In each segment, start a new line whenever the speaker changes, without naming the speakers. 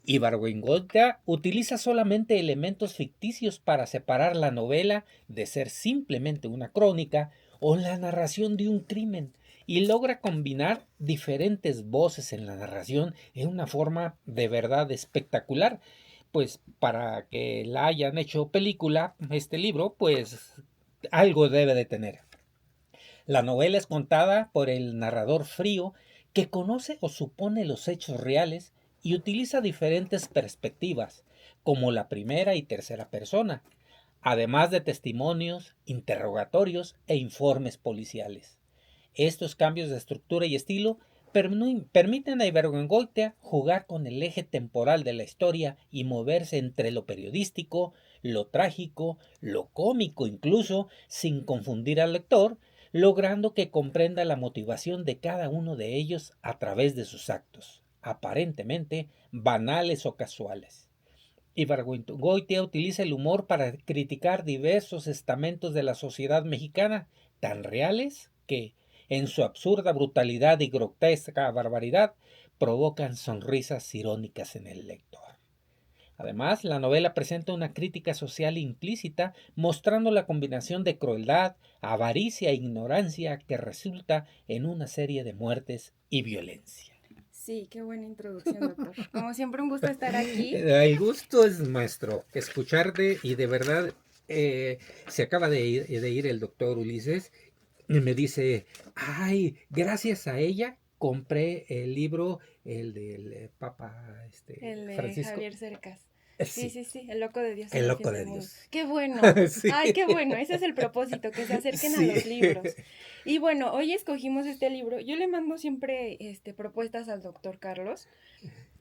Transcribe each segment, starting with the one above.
Ibargüengoitia utiliza solamente elementos ficticios para separar la novela de ser simplemente una crónica o la narración de un crimen y logra combinar diferentes voces en la narración en una forma de verdad espectacular. Pues para que la hayan hecho película, este libro, pues algo debe de tener. La novela es contada por el narrador frío que conoce o supone los hechos reales y utiliza diferentes perspectivas, como la primera y tercera persona, además de testimonios, interrogatorios e informes policiales. Estos cambios de estructura y estilo permiten a Ibergoengoitia jugar con el eje temporal de la historia y moverse entre lo periodístico, lo trágico, lo cómico incluso, sin confundir al lector, logrando que comprenda la motivación de cada uno de ellos a través de sus actos, aparentemente banales o casuales. Ibargüengoitia utiliza el humor para criticar diversos estamentos de la sociedad mexicana, tan reales que, en su absurda brutalidad y grotesca barbaridad, provocan sonrisas irónicas en el lector. Además, la novela presenta una crítica social implícita, mostrando la combinación de crueldad, avaricia e ignorancia que resulta en una serie de muertes y violencia.
Sí, qué buena introducción, doctor. Como siempre, un gusto estar aquí.
El gusto es nuestro, escucharte y de verdad se acaba de ir el doctor Ulises y me dice, ay, gracias a ella compré el libro, el del Papa
El de
Francisco.
Javier Cercas. Sí,
Sí,
sí, sí, el loco de Dios en
el
el
loco
fin
de
del mundo.
Dios.
¡Qué bueno!
Sí,
¡Ay, qué bueno! Ese es el propósito, que se acerquen a
sí.
los libros. Y bueno, hoy escogimos este libro. Yo le mando siempre propuestas al doctor Carlos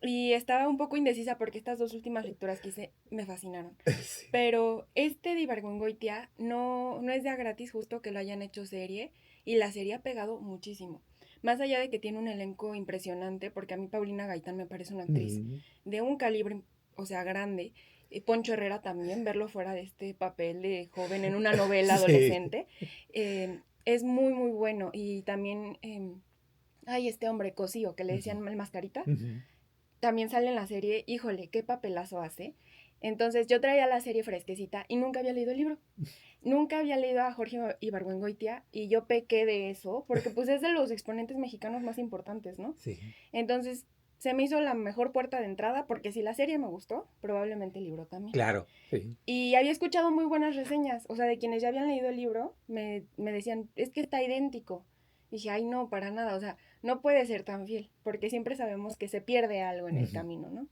y estaba un poco indecisa porque estas dos últimas lecturas que hice me fascinaron.
Sí.
Pero este de Ibargüengoitia no es de a gratis justo que lo hayan hecho serie y la serie ha pegado muchísimo. Más allá de que tiene un elenco impresionante, porque a mí Paulina Gaitán me parece una actriz
Mm,
de un calibre, o sea, grande. Poncho Herrera también, verlo fuera de este papel de joven en una novela
sí.
adolescente, es muy, muy bueno. Y también, hay este hombre, Cosío, que le decían el mascarita,
Ujú.
también sale en la serie, híjole, qué papelazo hace. Entonces yo traía la serie fresquecita y nunca había leído el libro. Nunca había leído a Jorge Ibargüengoitia y yo pequé de eso porque pues es de los exponentes mexicanos más importantes, ¿no?
Sí,
Entonces se me hizo la mejor puerta de entrada porque si la serie me gustó, probablemente el libro también.
claro, sí.
Y había escuchado muy buenas reseñas, o sea, de quienes ya habían leído el libro, me decían, es que está idéntico. Dije, ay, no, para nada, o sea, no puede ser tan fiel, porque siempre sabemos que se pierde algo en el
Ujú.
camino, ¿no?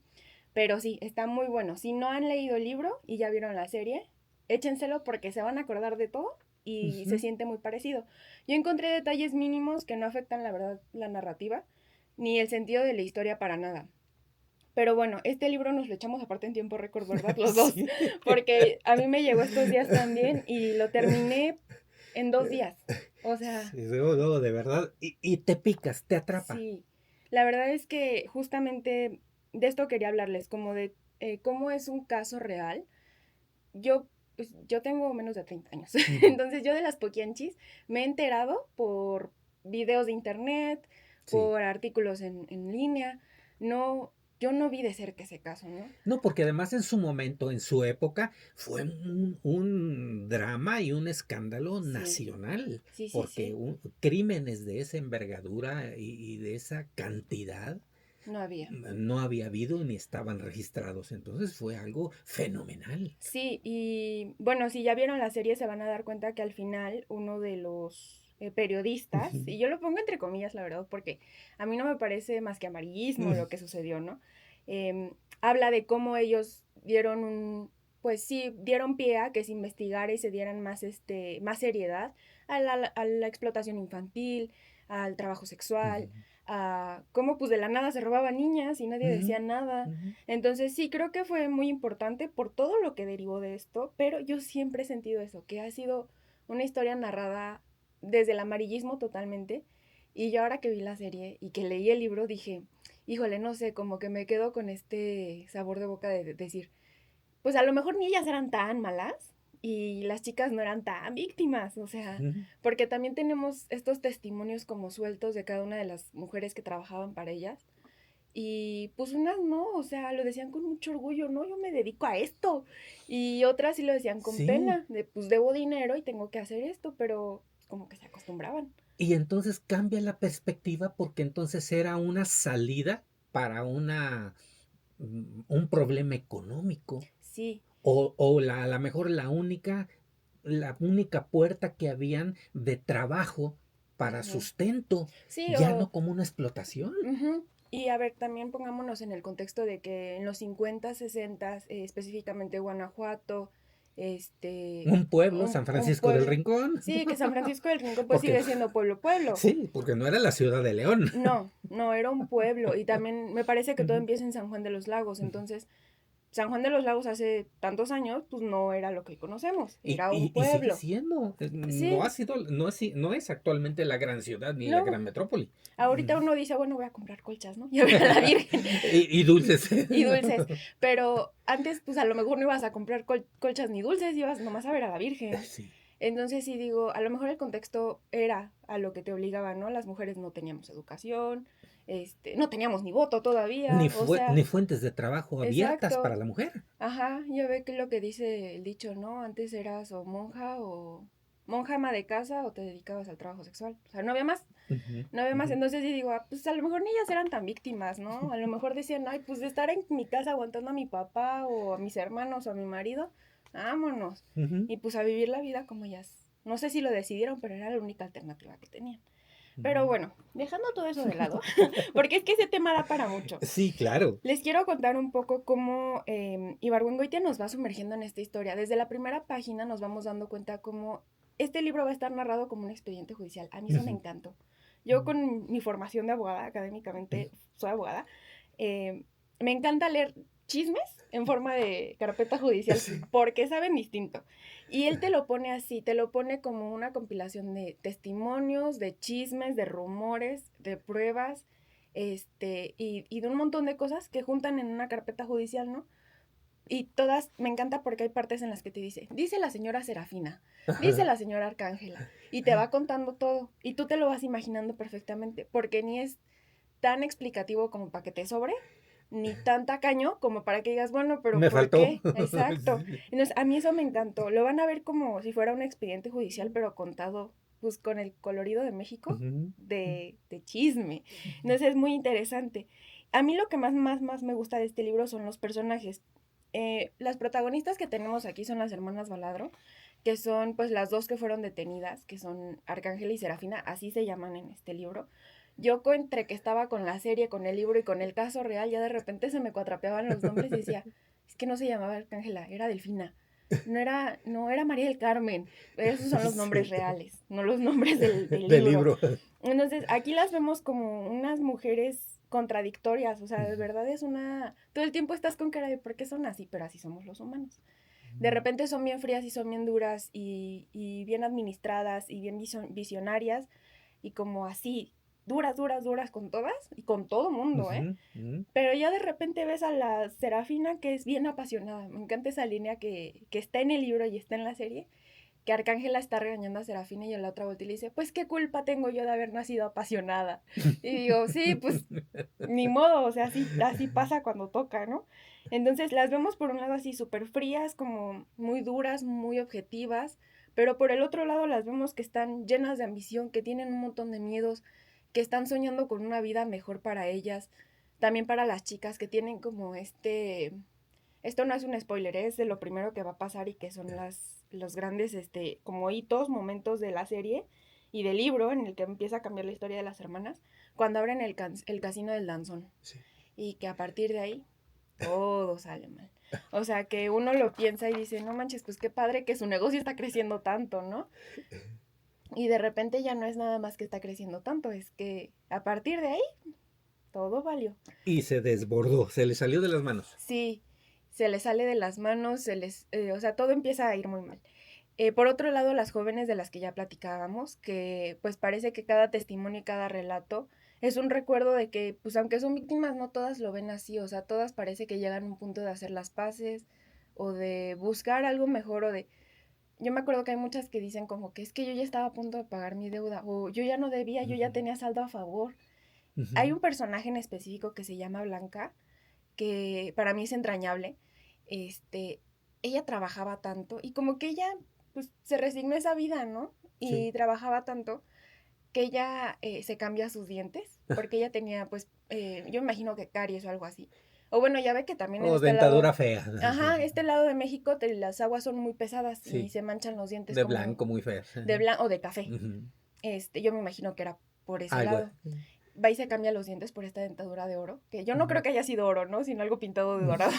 Pero sí, está muy bueno. Si no han leído el libro y ya vieron la serie, échenselo porque se van a acordar de todo y se
Ujú.
siente muy parecido. Yo encontré detalles mínimos que no afectan la verdad la narrativa ni el sentido de la historia para nada. Pero bueno, este libro nos lo echamos aparte en tiempo récord, ¿verdad? Los dos.
Sí.
Porque a mí me llegó estos días también y lo terminé en 2 días. O sea,
Sí, no, no, de verdad. Y te picas, te atrapa.
sí. La verdad es que justamente de esto quería hablarles, como de cómo es un caso real. Yo, pues, yo tengo menos de 30 años.
Ujú.
Entonces yo de las poquianchis me he enterado por videos de internet,
Sí.
por artículos en línea. No, yo no vi de cerca ese caso, ¿no?
No, porque además en su momento, en su época, fue un drama y un escándalo
Sí,
nacional,
sí, sí,
porque
sí.
crímenes de esa envergadura y de esa cantidad
No había.
no había habido ni estaban registrados. Entonces fue algo fenomenal.
Sí, y bueno, si ya vieron la serie se van a dar cuenta que al final uno de los periodistas,
Ujú.
y yo lo pongo entre comillas, la verdad, porque a mí no me parece más que amarillismo
Mm,
lo que sucedió, ¿no? Habla de cómo ellos dieron pues sí, dieron pie a que se investigara y se dieran más, más seriedad a la explotación infantil, al trabajo sexual,
ujú,
a cómo pues de la nada se robaban niñas y nadie
ujú,
decía nada.
ujú.
Entonces sí, creo que fue muy importante por todo lo que derivó de esto, pero yo siempre he sentido eso, que ha sido una historia narrada desde el amarillismo totalmente. Y yo ahora que vi la serie y que leí el libro dije, híjole, no sé, como que me quedo con este sabor de boca de decir, pues a lo mejor ni ellas eran tan malas y las chicas no eran tan víctimas, o sea,
Ujú.
porque también tenemos estos testimonios como sueltos de cada una de las mujeres que trabajaban para ellas y pues unas no, o sea, lo decían con mucho orgullo, no, yo me dedico a esto. Y otras sí lo decían con
Sí.
pena, de pues debo dinero y tengo que hacer esto, pero como que se acostumbraban.
Y entonces cambia la perspectiva porque entonces era una salida para un problema económico
Sí,
o a lo mejor la única puerta que habían de trabajo para
ujú.
sustento,
Sí,
ya no como una explotación.
ujú. Y a ver, también pongámonos en el contexto de que en los 50, 60, específicamente Guanajuato,
Un pueblo, San
un
Francisco del
pueblo.
Rincón,
Sí, que San Francisco del Rincón pues
porque
sigue siendo pueblo, pueblo.
sí, porque no era la ciudad de León.
No, no, era un pueblo. Y también me parece que todo
Ujú,
empieza en San Juan de los Lagos.
ujú.
Entonces, San Juan de los Lagos hace tantos años, pues no era lo que conocemos, era un
Y sigue
pueblo.
siendo, no ha
Sí,
sido, no es actualmente la gran ciudad ni la
no.
gran metrópoli.
Ahorita uno dice, bueno, voy a comprar colchas, ¿no? Y a ver a la Virgen.
Y dulces.
Y dulces. Pero antes, pues a lo mejor no ibas a comprar colchas ni dulces, ibas nomás a ver a la Virgen.
Sí.
Entonces sí digo, a lo mejor el contexto era a lo que te obligaba, ¿no? Las mujeres no teníamos educación, no teníamos ni voto todavía, o sea,
Ni fuentes de trabajo abiertas para
exacto.
la mujer.
Ajá, ya ve que lo que dice el dicho, ¿no? Antes eras o monja ama de casa o te dedicabas al trabajo sexual. O sea, no había más,
Ujú,
no había más.
ujú.
Entonces yo digo, pues a lo mejor ni ellas eran tan víctimas, ¿no? A lo mejor decían, ay, pues de estar en mi casa aguantando a mi papá o a mis hermanos o a mi marido, vámonos.
Ujú,
Y pues a vivir la vida como ellas. No sé si lo decidieron, pero era la única alternativa que tenían. Pero
ujú.
bueno, dejando todo eso de lado, porque es que ese tema da para mucho.
Sí, claro.
Les quiero contar un poco cómo Ibargüengoitia nos va sumergiendo en esta historia. Desde la primera página nos vamos dando cuenta cómo este libro va a estar narrado como un expediente judicial. A mí eso me
Ujú,
encantó. Yo con mi formación de abogada,
ujú.
académicamente soy abogada, eh, me encanta leer chismes en forma de carpeta judicial
Sí.
porque saben distinto. Y él te lo pone así, te lo pone como una compilación de testimonios, de chismes, de rumores, de pruebas, y de un montón de cosas que juntan en una carpeta judicial, ¿no? Y todas, me encanta porque hay partes en las que te dice la señora Serafina, dice
Ajá.
la señora Arcángela, y te va contando todo, y tú te lo vas imaginando perfectamente, porque ni es tan explicativo como para que te sobre, ni tan tacaño como para que digas, bueno, pero
Me
¿por
faltó.
qué? Exacto.
Sí.
Entonces, a mí eso me encantó. Lo van a ver como si fuera un expediente judicial, pero contado, pues, con el colorido de México
Ujú,
de chisme. Entonces, es muy interesante. A mí lo que más me gusta de este libro son los personajes. Las protagonistas que tenemos aquí son las hermanas Baladro, que son pues las dos que fueron detenidas, que son Arcángel y Serafina, así se llaman en este libro. Yo entre que estaba con la serie, con el libro y con el caso real, ya de repente se me cuatrapeaban los nombres y decía, es que no se llamaba Arcángela, era Delfina. No era María del Carmen. Esos son los nombres
sí.
reales, no los nombres del
Del
libro.
libro.
Entonces, aquí las vemos como unas mujeres contradictorias, o sea, de
Ujú,
verdad es una... Todo el tiempo estás con cara de por qué son así, pero así somos los humanos. De repente son bien frías y son bien duras y bien administradas y bien visionarias y como así, duras con todas y con todo mundo, ¿eh?
ujú, ujú.
Pero ya de repente ves a la Serafina que es bien apasionada. Me encanta esa línea que está en el libro y está en la serie, que Arcángela está regañando a Serafina y en la otra vuelta y le dice, pues qué culpa tengo yo de haber nacido apasionada. Y digo, sí, pues ni modo, o sea, así pasa cuando toca, ¿no? Entonces las vemos por un lado así súper frías, como muy duras, muy objetivas, pero por el otro lado las vemos que están llenas de ambición, que tienen un montón de miedos, que están soñando con una vida mejor para ellas, también para las chicas que tienen como esto no es un spoiler, es de lo primero que va a pasar y que son los grandes, como hitos, momentos de la serie y del libro en el que empieza a cambiar la historia de las hermanas, cuando abren el casino del danzón
Sí.
y que a partir de ahí todo sale mal. O sea, que uno lo piensa y dice, no manches, pues qué padre que su negocio está creciendo tanto, ¿no? Y de repente ya no es nada más que está creciendo tanto, es que a partir de ahí todo valió.
Y se desbordó, se le salió de las manos.
Sí, se les sale de las manos, o sea, todo empieza a ir muy mal. Por otro lado, las jóvenes de las que ya platicábamos, que pues parece que cada testimonio y cada relato es un recuerdo de que, pues aunque son víctimas, no todas lo ven así, o sea, todas parece que llegan a un punto de hacer las paces o de buscar algo mejor o de... Yo me acuerdo que hay muchas que dicen como que es que yo ya estaba a punto de pagar mi deuda o yo ya no debía, yo ya
Ujú,
tenía saldo a favor Hay un personaje en específico que se llama Blanca, que para mí es entrañable. Ella trabajaba tanto y como que ella pues se resignó a esa vida, ¿no?
Sí.
Y trabajaba tanto que ella se cambia sus dientes, porque ella tenía pues, yo me imagino que caries o algo así. O bueno, ya ve que también en
O
este lado,
dentadura fea.
ajá, este lado de México las aguas son muy pesadas y
Sí.
se manchan los dientes
De
como
blanco, muy fea.
de blanco o de café.
Ujú.
Yo me imagino que era por ese
Algo.
lado. Va y se cambia los dientes por esta dentadura de oro, que yo no creo que haya sido oro, ¿no? Sino algo pintado de dorado.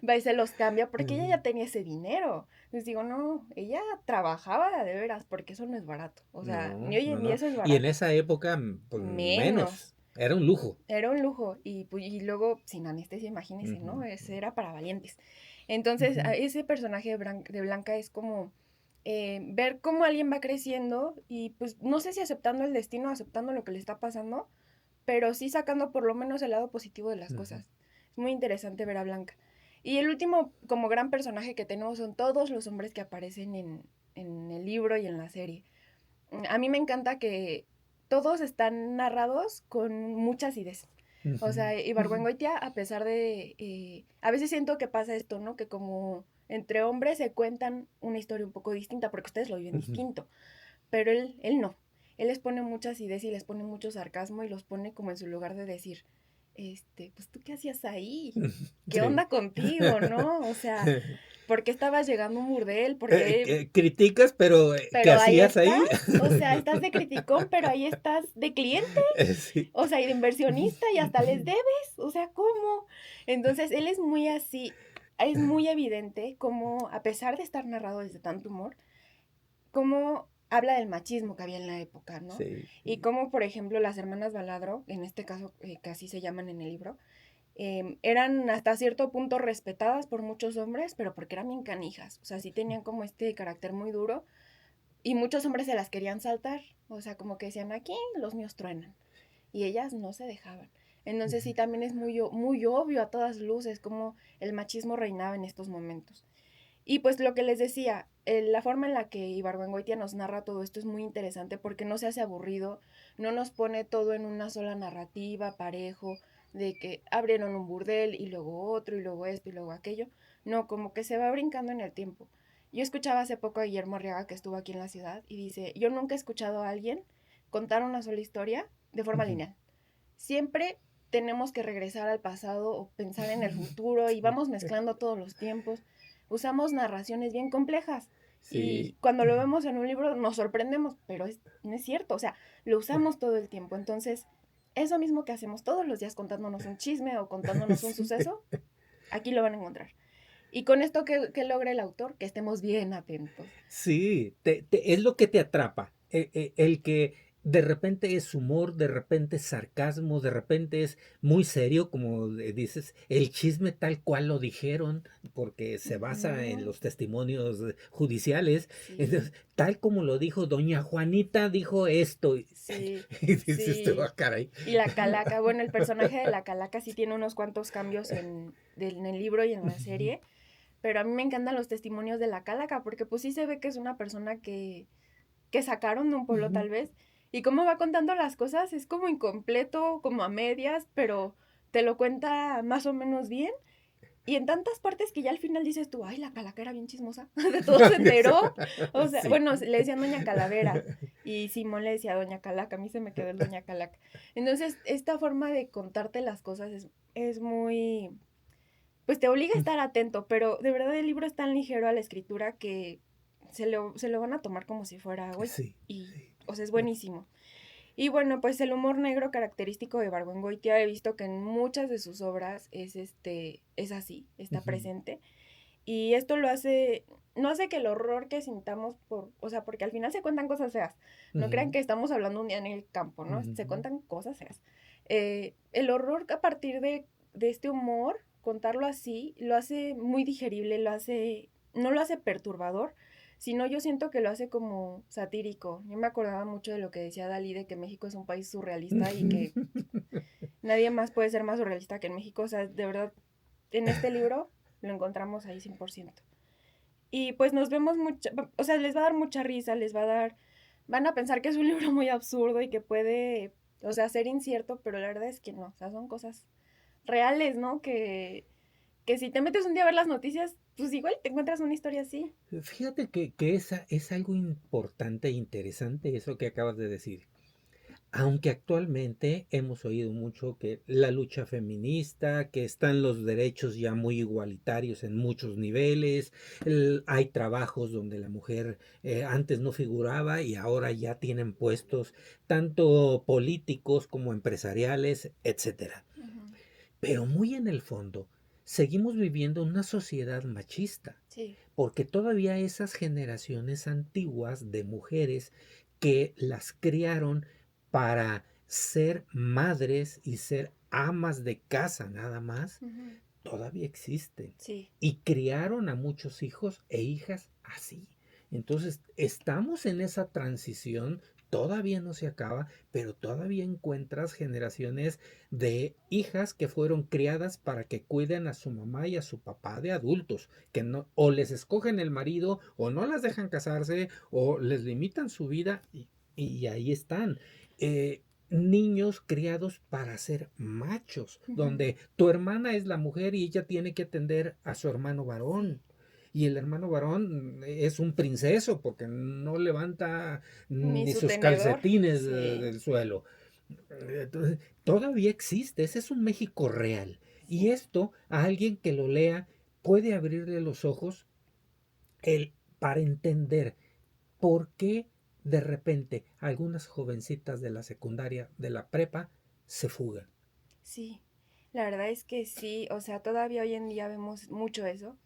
Va y se los cambia porque ella ya tenía ese dinero. Entonces digo, no, ella trabajaba de veras, porque eso no es barato. O sea, ni
No,
hoy
no,
en día
no.
eso es
Y en
barato.
esa época, pues
Menos.
menos. Era un lujo.
Era un lujo. Y luego, sin anestesia, imagínense,
Ujú.
¿no? Ese era para valientes. Entonces,
Ujú.
ese personaje de Blanca es como ver cómo alguien va creciendo y pues no sé si aceptando el destino, aceptando lo que le está pasando, pero sí sacando por lo menos el lado positivo de las
Ujú.
cosas. Es muy interesante ver a Blanca. Y el último como gran personaje que tenemos son todos los hombres que aparecen en el libro y en la serie. A mí me encanta que todos están narrados con mucha acidez. O
Ujú.
sea, Ibargüengoitia, a pesar de... a veces siento que pasa esto, ¿no? Que como entre hombres se cuentan una historia un poco distinta, porque ustedes lo viven
Ujú.
distinto, pero él no. Él les pone mucha acidez y les pone mucho sarcasmo y los pone como en su lugar de decir, pues tú qué hacías ahí, qué
Sí.
onda contigo, ¿no? O sea, ¿por qué estabas llegando a un burdel? ¿Por qué?
Criticas, pero ¿qué
Pero ahí
hacías
estás,
ahí?
o sea, estás de criticón, pero ahí estás de cliente,
Sí.
o sea, y de inversionista y hasta les debes, o sea, ¿cómo? Entonces, él es muy así, es muy evidente como, a pesar de estar narrado desde tanto humor, cómo habla del machismo que había en la época, ¿no?
Sí,
Y
sí.
cómo, por ejemplo, las hermanas Baladro, en este caso, que así se llaman en el libro, eran hasta cierto punto respetadas por muchos hombres, pero porque eran bien canijas, o sea, sí tenían como este carácter muy duro, y muchos hombres se las querían saltar, o sea, como que decían, aquí los míos truenan, y ellas no se dejaban. Entonces sí, también es muy obvio a todas luces cómo el machismo reinaba en estos momentos. Y pues lo que les decía, la forma en la que Ibargüengoitia nos narra todo esto es muy interesante porque no se hace aburrido, no nos pone todo en una sola narrativa, parejo, de que abrieron un burdel y luego otro y luego esto y luego aquello. No, como que se va brincando en el tiempo. Yo escuchaba hace poco a Guillermo Arriaga que estuvo aquí en la ciudad y dice, yo nunca he escuchado a alguien contar una sola historia de forma
Ujú.
lineal. Siempre tenemos que regresar al pasado o pensar en el futuro y
Sí.
vamos mezclando todos los tiempos. Usamos narraciones bien complejas
Sí.
y cuando lo vemos en un libro nos sorprendemos, pero no es cierto, o sea, lo usamos todo el tiempo. Entonces, eso mismo que hacemos todos los días contándonos un chisme o contándonos un
Sí.
suceso, aquí lo van a encontrar. Y con esto que logra el autor, que estemos bien atentos.
Sí, es lo que te atrapa. El que de repente es humor, de repente es sarcasmo, de repente es muy serio, como dices, el chisme tal cual lo dijeron, porque se basa en
Ujú,
los testimonios judiciales.
sí,
Entonces, tal como lo dijo doña Juanita, dijo esto. Y,
sí,
y dices, tú,
sí.
"Ah, caray".
Y la calaca, bueno, el personaje de la calaca sí tiene unos cuantos cambios en el libro y en la serie, pero a mí me encantan los testimonios de la calaca, porque pues sí se ve que es una persona que sacaron de un pueblo tal vez, y cómo va contando las cosas es como incompleto, como a medias, pero te lo cuenta más o menos bien, y en tantas partes que ya al final dices tú, ay, la calaca era bien chismosa, de todo se enteró, o sea,
Sí.
bueno, le decían Doña Calavera, y Simón le decía Doña Calaca, a mí se me quedó el Doña Calaca. Entonces, esta forma de contarte las cosas es muy, pues te obliga a estar atento, pero de verdad el libro es tan ligero a la escritura que se lo van a tomar como si fuera agua
Sí,
y,
sí.
o sea, es buenísimo. Y bueno, pues el humor negro característico de Ibargüengoitia he visto que en muchas de sus obras es así, está
Ujú.
presente. Y esto lo hace, no hace que el horror que sintamos o sea, porque al final se cuentan cosas feas. No crean
Ujú.
que estamos hablando un día en el campo, ¿no? Se
Ujú.
cuentan cosas feas. El horror a partir de este humor, contarlo así, lo hace muy digerible, no lo hace perturbador, sino yo siento que lo hace como satírico. Yo me acordaba mucho de lo que decía Dalí, de que México es un país surrealista y que nadie más puede ser más surrealista que en México. O sea, de verdad, en este libro lo encontramos ahí 100%. Y pues nos vemos mucho, o sea, les va a dar mucha risa, van a pensar que es un libro muy absurdo y que puede o sea, ser incierto, pero la verdad es que no, o sea, son cosas reales, ¿no? Que si te metes un día a ver las noticias, pues igual te encuentras una historia así.
Fíjate que es algo importante e interesante eso que acabas de decir. Aunque actualmente hemos oído mucho que la lucha feminista, que están los derechos ya muy igualitarios en muchos niveles, hay trabajos donde la mujer antes no figuraba y ahora ya tienen puestos tanto políticos como empresariales, etcétera.
Ujú.
Pero muy en el fondo, seguimos viviendo una sociedad machista,
Sí.
porque todavía esas generaciones antiguas de mujeres que las criaron para ser madres y ser amas de casa nada más,
Ujú.
todavía existen.
Sí.
Y criaron a muchos hijos e hijas así. Entonces, estamos en esa transición, todavía no se acaba, pero todavía encuentras generaciones de hijas que fueron criadas para que cuiden a su mamá y a su papá de adultos, que no, o les escogen el marido, o no las dejan casarse, o les limitan su vida, y ahí están. Eh, Niños criados para ser machos,
Ujú.
donde tu hermana es la mujer y ella tiene que atender a su hermano
Sí.
varón. Y el hermano varón es un princeso porque no levanta
Ni
ni
su
sus
tenedor.
calcetines
Sí.
del suelo. Entonces, todavía existe, ese es un México real. Y
Sí.
esto a alguien que lo lea puede abrirle los ojos para entender por qué de repente algunas jovencitas de la secundaria, de la prepa, se fugan.
Sí, la verdad es que sí, o sea, todavía hoy en día vemos mucho eso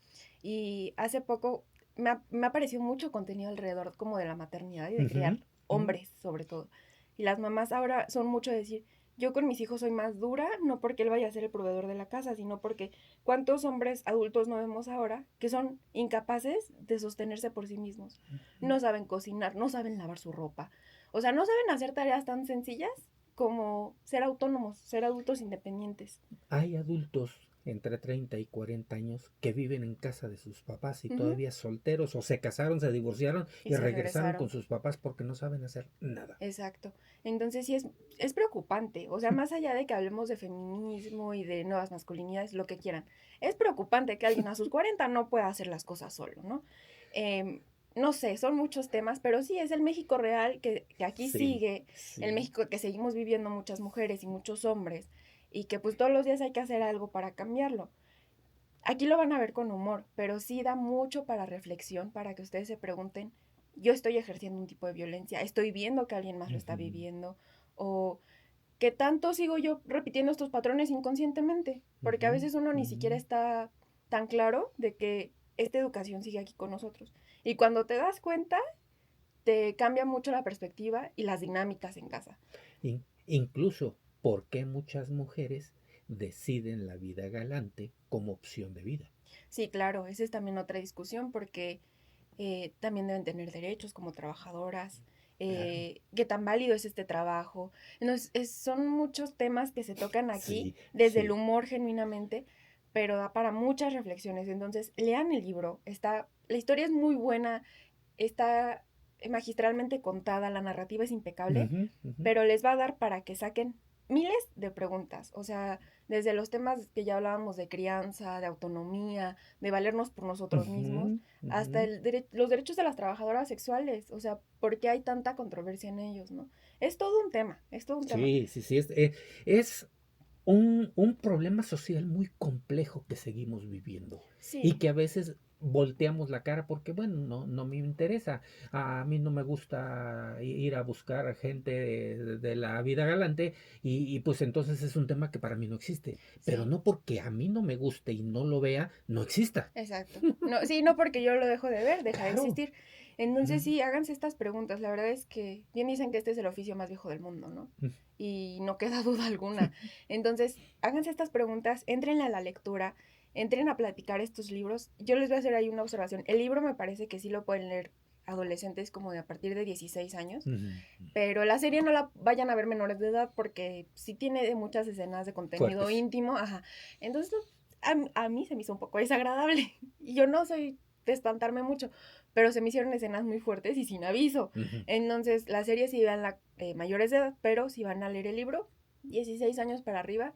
y hace poco me ha aparecido mucho contenido alrededor como de la maternidad y de criar
Ujú, ujú.
hombres sobre todo. Y las mamás ahora son mucho de decir, yo con mis hijos soy más dura, no porque él vaya a ser el proveedor de la casa, sino porque cuántos hombres adultos no vemos ahora que son incapaces de sostenerse por sí mismos. No saben cocinar, no saben lavar su ropa, o sea, no saben hacer tareas tan sencillas como ser autónomos, ser adultos independientes.
Hay adultos entre 30 y 40 años que viven en casa de sus papás y
Ujú.
todavía solteros o se casaron, se divorciaron
Y
y
se
regresaron con
regresaron.
sus papás porque no saben hacer nada.
Exacto. Entonces sí es preocupante. O sea, más allá de que hablemos de feminismo y de nuevas masculinidades, lo que quieran, es preocupante que alguien a sus 40 no pueda hacer las cosas solo, ¿no? Em, no sé, son muchos temas, pero sí es el México real que aquí
Sí,
sigue, el
sí.
México que seguimos viviendo muchas mujeres y muchos hombres, y que pues todos los días hay que hacer algo para cambiarlo. Aquí lo van a ver con humor, pero sí da mucho para reflexión, para que ustedes se pregunten, yo estoy ejerciendo un tipo de violencia, estoy viendo que alguien más lo está
Ujú,
viviendo, o qué tanto sigo yo repitiendo estos patrones inconscientemente, porque a
ujú,
veces uno ni siquiera
ujú.
está tan claro de que esta educación sigue aquí con nosotros. Y cuando te das cuenta, te cambia mucho la perspectiva y las dinámicas en casa.
Incluso, ¿por qué muchas mujeres deciden la vida galante como opción de vida?
Sí, claro, esa es también otra discusión porque también deben tener derechos como trabajadoras,
Claro.
qué tan válido es este trabajo. Entonces, son muchos temas que se tocan aquí
Sí,
desde el
sí.
humor genuinamente, pero da para muchas reflexiones. Entonces, lean el libro, la historia es muy buena, está magistralmente contada, la narrativa es impecable,
Ujú, ujú,
pero les va a dar para que saquen miles de preguntas, o sea, desde los temas que ya hablábamos de crianza, de autonomía, de valernos por nosotros mismos,
ujú,
hasta
ujú.
los derechos de las trabajadoras sexuales, o sea, ¿por qué hay tanta controversia en ellos, no? Es todo un tema, es todo un tema.
Sí, sí, sí. Es un problema social muy complejo que seguimos viviendo y
Sí,
que a veces volteamos la cara porque, bueno, no me interesa. A mí no me gusta ir a buscar a gente de la vida galante y pues entonces es un tema que para mí no existe. Pero
sí.
no porque a mí no me guste y no lo vea, no exista.
Exacto. No, sí, no porque yo lo dejo de ver, deja de
Claro.
existir. Entonces
Mm,
sí, háganse estas preguntas. La verdad es que bien dicen que este es el oficio más viejo del mundo, ¿no?
mm.
Y no queda duda alguna. Entonces, háganse estas preguntas, entren a la lectura, entren a platicar estos libros. Yo les voy a hacer ahí una observación. El libro me parece que sí lo pueden leer adolescentes como de a partir de 16 años,
Ujú.
pero la serie no la vayan a ver menores de edad porque sí tiene muchas escenas de contenido
Fuertes.
íntimo, ajá. Entonces, a mí se me hizo un poco desagradable. Y yo no soy de espantarme mucho, pero se me hicieron escenas muy fuertes y sin aviso.
Ujú.
Entonces, la serie sí vean mayores de edad, pero si van a leer el libro, 16 años para arriba,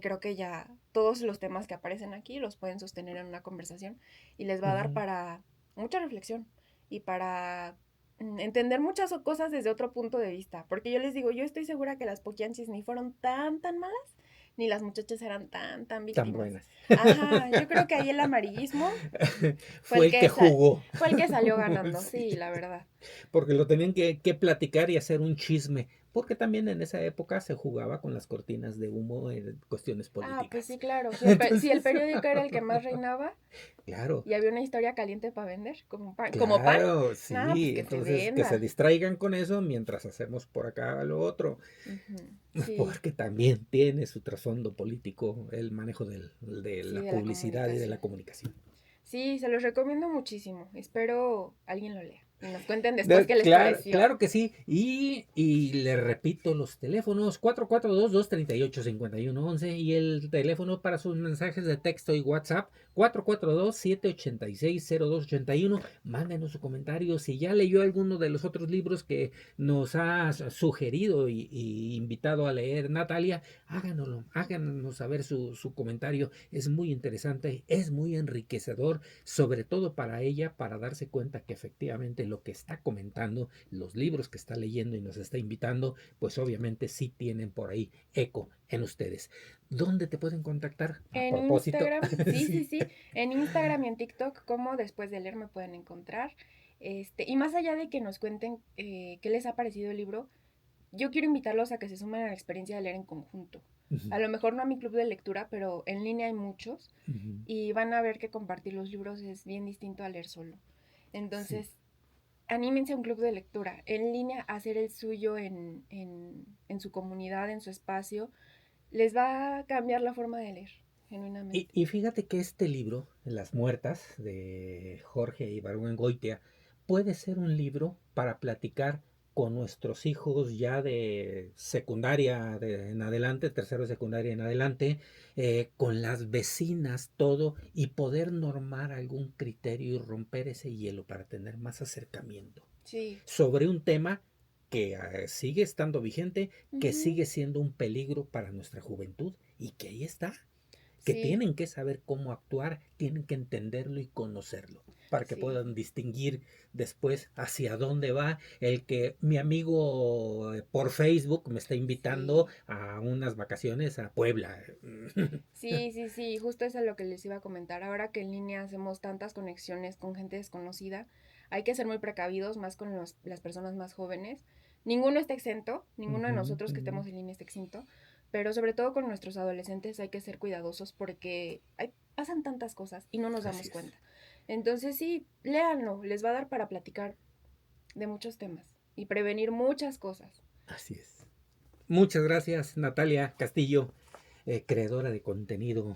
creo que ya todos los temas que aparecen aquí los pueden sostener en una conversación y les va a dar
Ujú.
para mucha reflexión y para entender muchas cosas desde otro punto de vista. Porque yo les digo, yo estoy segura que las Poquianchis ni fueron tan malas, ni las muchachas eran tan
Tan
víctimas.
buenas.
Ajá, yo creo que ahí el amarillismo fue
Fue el que jugó.
fue el que salió ganando, sí,
Sí.
la verdad.
Porque lo tenían que platicar y hacer un chisme. Porque también en esa época se jugaba con las cortinas de humo en cuestiones
Ah, pues sí,
políticas.
claro. Si el
Entonces,
periódico era el que más reinaba
claro,
y había una historia caliente para vender, como pan,
claro,
nada, pues
sí.
que se
Entonces, que se
venda.
distraigan con eso mientras hacemos por acá lo otro.
Ujú, sí,
Porque también tiene su trasfondo político el manejo de
sí,
la
de la
publicidad y de la
comunicación.
comunicación.
Sí, se los recomiendo muchísimo. Espero alguien lo lea y nos cuenten después qué les
Claro,
pareció.
claro que sí. Y le repito los teléfonos 442-238-5111 y el teléfono para sus mensajes de texto y WhatsApp 442-786-0281. Mándenos su comentario. Si ya leyó alguno de los otros libros que nos ha sugerido y invitado a leer Natalia, háganos saber su comentario. Es muy interesante, es muy enriquecedor, sobre todo para ella, para darse cuenta que efectivamente lo que está comentando, los libros que está leyendo y nos está invitando, pues obviamente sí tienen por ahí eco en ustedes. ¿Dónde te pueden contactar? A
En
propósito.
Instagram, sí, sí,
Sí.
sí. En Instagram y en TikTok, como después de leer me pueden encontrar. Y más allá de que nos cuenten qué les ha parecido el libro, yo quiero invitarlos a que se sumen a la experiencia de leer en conjunto.
Ujú,
A lo mejor no a mi club de lectura, pero en línea hay muchos
ujú.
y van a ver que compartir los libros es bien distinto a leer solo.
Sí,
Entonces, anímense a un club de lectura, en línea, a hacer el suyo en su comunidad, en su espacio. Les va a cambiar la forma de leer, genuinamente.
y fíjate que este libro, Las Muertas, de Jorge Ibargüengoitia, puede ser un libro para platicar con nuestros hijos ya de secundaria en adelante, tercero de secundaria en adelante, con las vecinas, todo, y poder normar algún criterio y romper ese hielo para tener más acercamiento
Sí.
sobre un tema que sigue estando vigente, que
Ujú.
sigue siendo un peligro para nuestra juventud y que ahí está, que
Sí,
tienen que saber cómo actuar, tienen que entenderlo y conocerlo para que
sí,
puedan distinguir después hacia dónde va el que mi amigo por Facebook me está invitando
sí.
a unas vacaciones a Puebla.
Sí, sí, sí, justo eso es lo que les iba a comentar. Ahora que en línea hacemos tantas conexiones con gente desconocida, hay que ser muy precavidos, más con las personas más jóvenes. Ninguno está exento, ninguno de
Ujú,
nosotros que
ujú.
estemos en línea está exento, pero sobre todo con nuestros adolescentes hay que ser cuidadosos porque pasan tantas cosas y no nos
Así
damos
es,
cuenta. Entonces sí, léanlo, les va a dar para platicar de muchos temas y prevenir muchas cosas.
así es. Muchas gracias, Natalia Castillo, creadora de contenido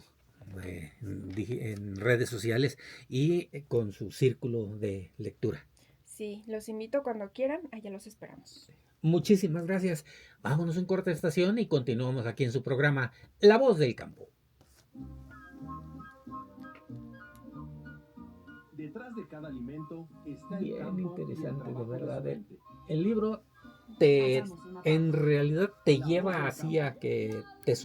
en redes sociales y con su círculo de lectura.
Sí, los invito cuando quieran, allá los esperamos.
Muchísimas gracias. Vámonos en corta estación y continuamos aquí en su programa La Voz del Campo.
Detrás de cada alimento está el
Bien
campo y el
interesante, de
trabajo de
verdad.
su gente.
El libro te,
Hagamos una
en
pausa.
realidad te
La voz
lleva
del
así
campo.
a que te